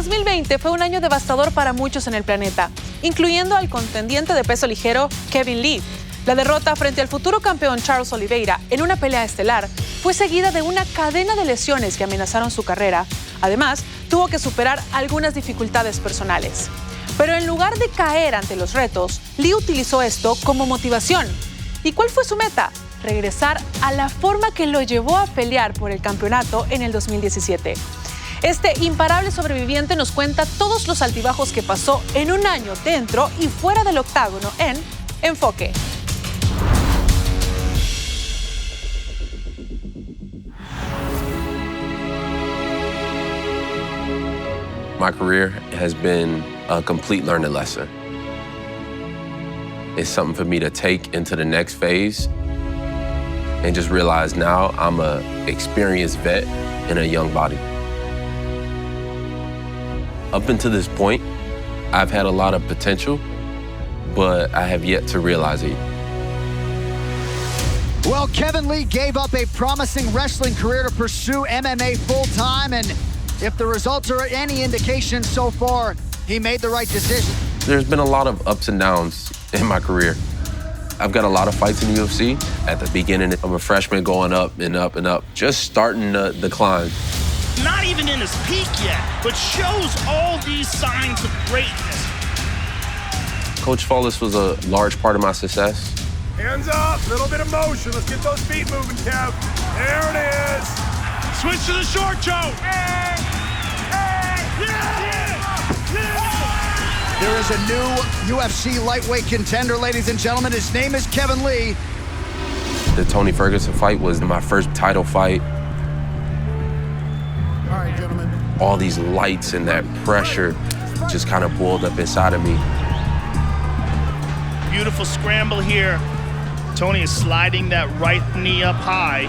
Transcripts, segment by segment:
2020 fue un año devastador para muchos en el planeta, incluyendo al contendiente de peso ligero Kevin Lee. La derrota frente al futuro campeón Charles Oliveira en una pelea estelar fue seguida de una cadena de lesiones que amenazaron su carrera. Además, tuvo que superar algunas dificultades personales. Pero en lugar de caer ante los retos, Lee utilizó esto como motivación. ¿Y cuál fue su meta? Regresar a la forma que lo llevó a pelear por el campeonato en el 2017. Este imparable sobreviviente nos cuenta todos los altibajos que pasó en un año dentro y fuera del octágono en Enfoque. My career has been a complete learning lesson. It's something for me to take into the next phase and just realize now I'm an experienced vet in a young body. Up until this point, I've had a lot of potential, but I have yet to realize it. Well, Kevin Lee gave up a promising wrestling career to pursue MMA full-time, and if the results are any indication so far, he made the right decision. There's been a lot of ups and downs in my career. I've got a lot of fights in the UFC. At the beginning, I'm a freshman going up and up and up, just starting the climb. Not even in his peak yet, but shows all these signs of greatness. Coach Follis was a large part of my success. Hands up, little bit of motion. Let's get those feet moving, Kev. There it is. Switch to the short, Joe. There is a new UFC lightweight contender, ladies and gentlemen. His name is Kevin Lee. The Tony Ferguson fight was my first title fight. All right, gentlemen. All these lights and that pressure just kind of boiled up inside of me. Beautiful scramble here. Tony is sliding that right knee up high.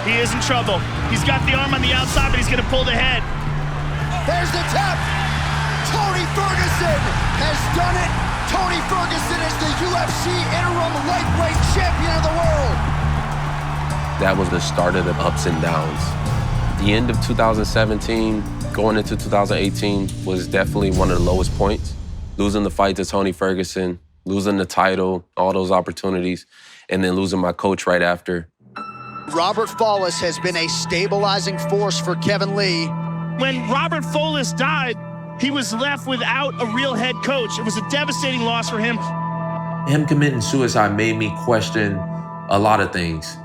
He is in trouble. He's got the arm on the outside, but he's gonna pull the head. There's the tap. Tony Ferguson has done it. Tony Ferguson is the UFC interim lightweight champion of the world. That was the start of the ups and downs. The end of 2017, going into 2018 was definitely one of the lowest points. Losing the fight to Tony Ferguson, losing the title, all those opportunities, and then losing my coach right after. Robert Follis has been a stabilizing force for Kevin Lee. When Robert Follis died, he was left without a real head coach. It was a devastating loss for him. Him committing suicide made me question a lot of things.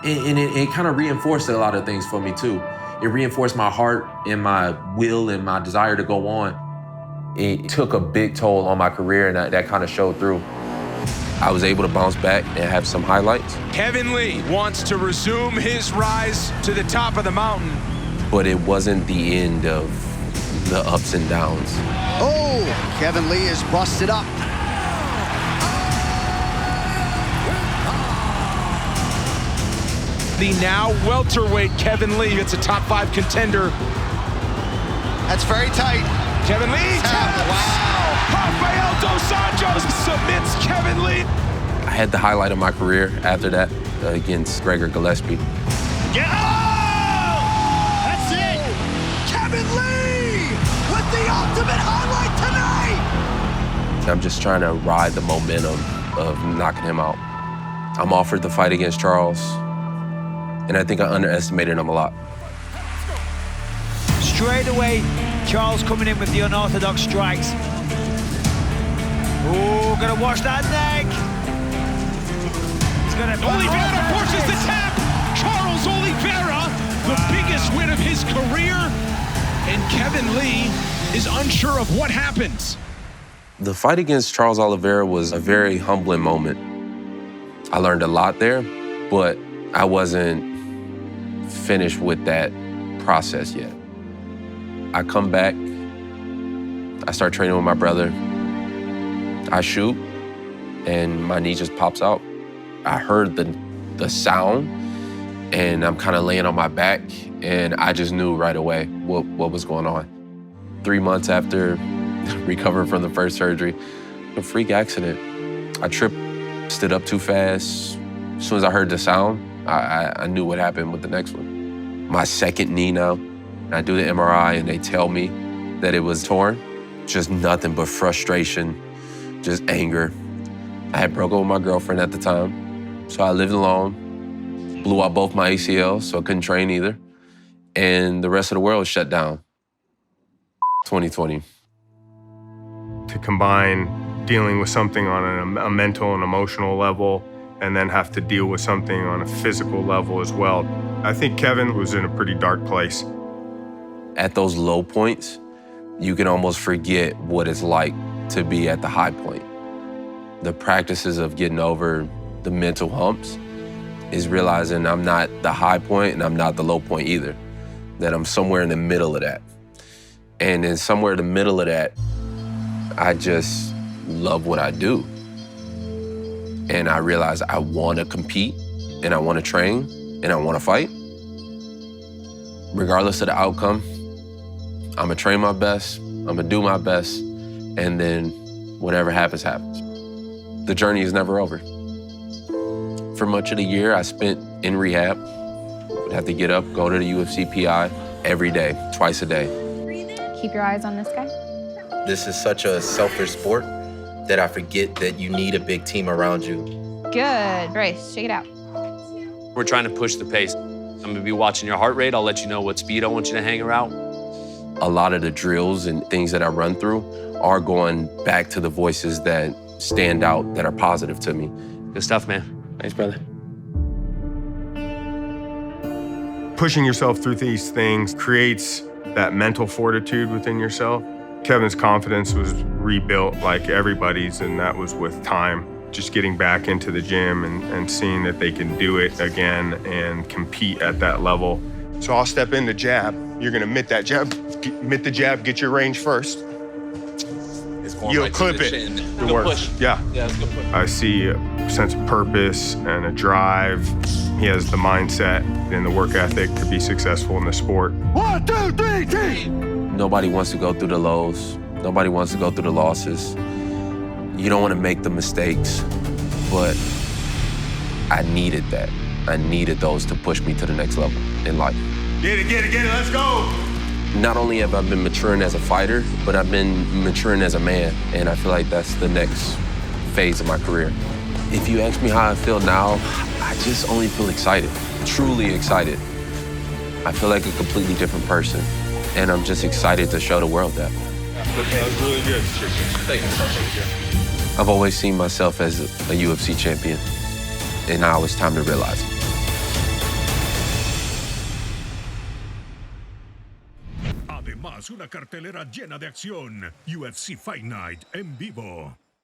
And it kind of reinforced a lot of things for me too. It reinforced my heart and my will and my desire to go on. It took a big toll on my career, and that kind of showed through. I was able to bounce back and have some highlights. Kevin Lee wants to resume his rise to the top of the mountain. But it wasn't the end of the ups and downs. Oh, Kevin Lee is busted up. The now welterweight Kevin Lee. It's a top 5 contender. That's very tight. Kevin Lee taps. Wow. Rafael Dos Anjos submits Kevin Lee. I had the highlight of my career after that against Gregor Gillespie. Yeah! Oh! That's it! Kevin Lee with the ultimate highlight tonight. I'm just trying to ride the momentum of knocking him out. I'm offered the fight against Charles, and I think I underestimated him a lot. Straight away, Charles coming in with the unorthodox strikes. Oh, gonna watch that neck. He's gonna... Oliveira forces the tap. Charles Oliveira, the biggest win of his career. And Kevin Lee is unsure of what happens. The fight against Charles Oliveira was a very humbling moment. I learned a lot there, but I wasn't finished with that process yet. I come back, I start training with my brother, I shoot, and my knee just pops out. I heard the sound, and I'm kind of laying on my back, and I just knew right away what was going on. 3 months after recovering from the first surgery, a freak accident. I tripped, stood up too fast. As soon as I heard the sound, I knew what happened with the next one. My second knee now, I do the MRI and they tell me that it was torn. Just nothing but frustration, just anger. I had broken up with my girlfriend at the time, so I lived alone, blew out both my ACLs, so I couldn't train either. And the rest of the world shut down. 2020. To combine dealing with something on a mental and emotional level, and then have to deal with something on a physical level as well. I think Kevin was in a pretty dark place. At those low points, you can almost forget what it's like to be at the high point. The practices of getting over the mental humps is realizing I'm not the high point and I'm not the low point either, that I'm somewhere in the middle of that. And then somewhere in the middle of that, I just love what I do. And I realize I want to compete and I want to train and I want to fight. Regardless of the outcome, I'm gonna train my best, I'm gonna do my best, and then whatever happens, happens. The journey is never over. For much of the year, I spent in rehab. Would have to get up, go to the UFC PI every day, twice a day. Keep your eyes on this guy. This is such a selfish sport that I forget that you need a big team around you. Good. Bryce, shake it out. We're trying to push the pace. I'm gonna be watching your heart rate. I'll let you know what speed I want you to hang around. A lot of the drills and things that I run through are going back to the voices that stand out, that are positive to me. Good stuff, man. Thanks, brother. Pushing yourself through these things creates that mental fortitude within yourself. Kevin's confidence was rebuilt like everybody's, and that was with time. Just getting back into the gym and seeing that they can do it again and compete at that level. So I'll step in the jab. You're gonna mitt that jab, mitt the jab, get your range first. You'll right clip it. Good push. Yeah. Yeah, that's a good push. I see a sense of purpose and a drive. He has the mindset and the work ethic to be successful in the sport. 1, 2, 3, team! Nobody wants to go through the lows. Nobody wants to go through the losses. You don't want to make the mistakes, but I needed that. I needed those to push me to the next level in life. Get it, let's go! Not only have I been maturing as a fighter, but I've been maturing as a man, and I feel like that's the next phase of my career. If you ask me how I feel now, I just only feel excited, truly excited. I feel like a completely different person, and I'm just excited to show the world that. That was really good. Thank you. I've always seen myself as a UFC champion, and now it's time to realize it. Además, una cartelera llena de acción. UFC Fight Night en vivo.